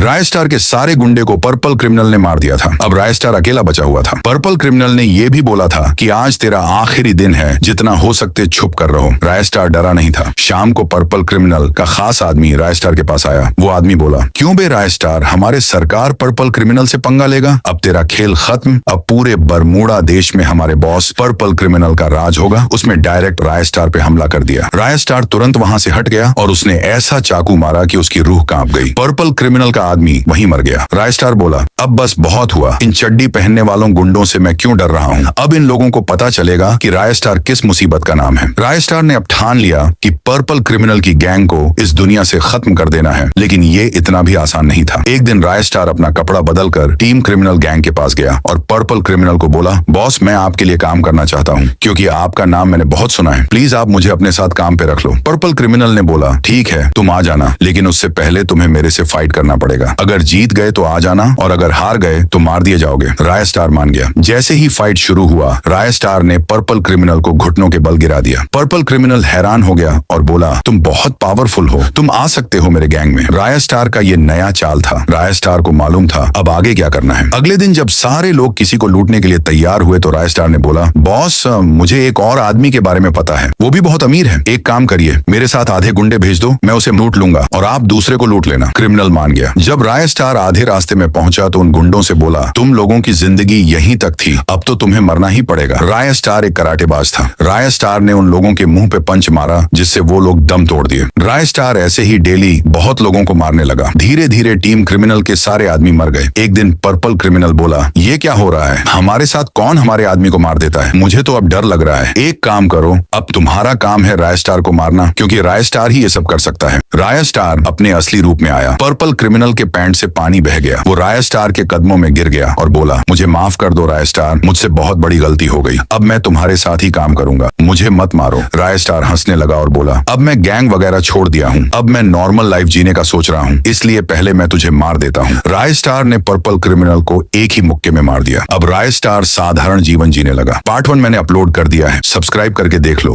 राय star के सारे गुंडे को पर्पल क्रिमिनल ने मार दिया था। अब राय स्टार अकेला बचा हुआ था। पर्पल क्रिमिनल ने यह भी बोला था कि आज तेरा आखिरी दिन है, जितना हो सकते छुप कर रहो। राय स्टार डरा नहीं था। शाम को पर्पल क्रिमिनल का खास आदमी राय स्टार के पास आया। वो आदमी बोला, क्यों बे राय स्टार, हमारे सरकार पर्पल क्रिमिनल से पंगा लेगा? अब तेरा खेल खत्म। अब पूरे बरमूडा देश में हमारे बॉस पर्पल क्रिमिनल का राज होगा। उसमें डायरेक्ट राय स्टार पे हमला कर दिया। राय स्टार तुरंत वहां से हट गया और उसने ऐसा चाकू मारा कि उसकी रूह कांप गई। पर्पल क्रिमिनल का आदमी वहीं मर गया। राय स्टार बोला, अब बस बहुत हुआ। इन चड्डी पहनने वालों गुंडों से मैं क्यों डर रहा हूँ? अब इन लोगों को पता चलेगा कि राय स्टार किस मुसीबत का नाम है। राय स्टार ने अब ठान लिया कि पर्पल क्रिमिनल की गैंग को इस दुनिया से खत्म कर देना है। लेकिन ये इतना भी आसान नहीं था। एक दिन राय स्टार अपना कपड़ा बदलकर टीम क्रिमिनल गैंग के पास गया और पर्पल क्रिमिनल को बोला, बॉस मैं आपके लिए काम करना चाहता हूँ, क्योंकि आपका नाम मैंने बहुत सुना है। प्लीज आप मुझे अपने साथ काम पे रख लो। पर्पल क्रिमिनल ने बोला, ठीक है तुम आ जाना, लेकिन उससे पहले तुम्हें मेरे से फाइट करना पड़ेगा। अगर जीत गए तो आ जाना और अगर हार गए तो मार दिए जाओगे। राय स्टार मान गया। जैसे ही फाइट शुरू हुआ, राय स्टार ने पर्पल क्रिमिनल को घुटनों के बल गिरा दिया। पर्पल क्रिमिनल हैरान हो गया और बोला, तुम बहुत पावरफुल हो, तुम आ सकते हो मेरे गैंग में। राय स्टार का ये नया चाल था। राय स्टार को मालूम था अब आगे क्या करना है। अगले दिन जब सारे लोग किसी को लूटने के लिए तैयार हुए तो राय स्टार ने बोला, बॉस मुझे एक और आदमी के बारे में पता है, वो भी बहुत अमीर है। एक काम करिए, मेरे साथ आधे गुंडे भेज दो, मैं उसे लूट लूंगा और आप दूसरे को लूट लेना। क्रिमिनल मान गया। जब राय स्टार आधे रास्ते में पहुंचा तो उन गुंडों से बोला, तुम लोगों की जिंदगी यहीं तक थी, अब तो तुम्हें मरना ही पड़ेगा। राय स्टार एक कराटेबाज था। राय स्टार ने उन लोगों के मुंह पे पंच मारा, जिससे वो लोग दम तोड़ दिए। राय स्टार ऐसे ही डेली बहुत लोगों को मारने लगा। धीरे धीरे टीम क्रिमिनल के सारे आदमी मर गए। एक दिन पर्पल क्रिमिनल बोला, ये क्या हो रहा है? हमारे साथ कौन हमारे आदमी को मार देता है? मुझे तो अब डर लग रहा है। एक काम करो, अब तुम्हारा काम है राय स्टार को मारना, क्योंकि राय स्टार ही ये सब कर सकता है। राय स्टार अपने असली रूप में आया। पर्पल क्रिमिनल के पैंट से पानी बह गया। वो राय स्टार के कदमों में गिर गया और बोला, मुझे माफ कर दो राय स्टार, मुझसे बहुत बड़ी गलती हो गई। अब मैं तुम्हारे साथ ही काम करूंगा, मुझे मत मारो। राय स्टार हंसने लगा और बोला, अब मैं गैंग वगैरह छोड़ दिया हूँ, अब मैं नॉर्मल लाइफ जीने का सोच रहा हूँ, इसलिए पहले मैं तुझे मार देता हूँ। राय स्टार ने पर्पल क्रिमिनल को एक ही मुक्के में मार दिया। अब राय स्टार साधारण जीवन जीने लगा। पार्ट 1 मैंने अपलोड कर दिया है, सब्सक्राइब करके देख लो।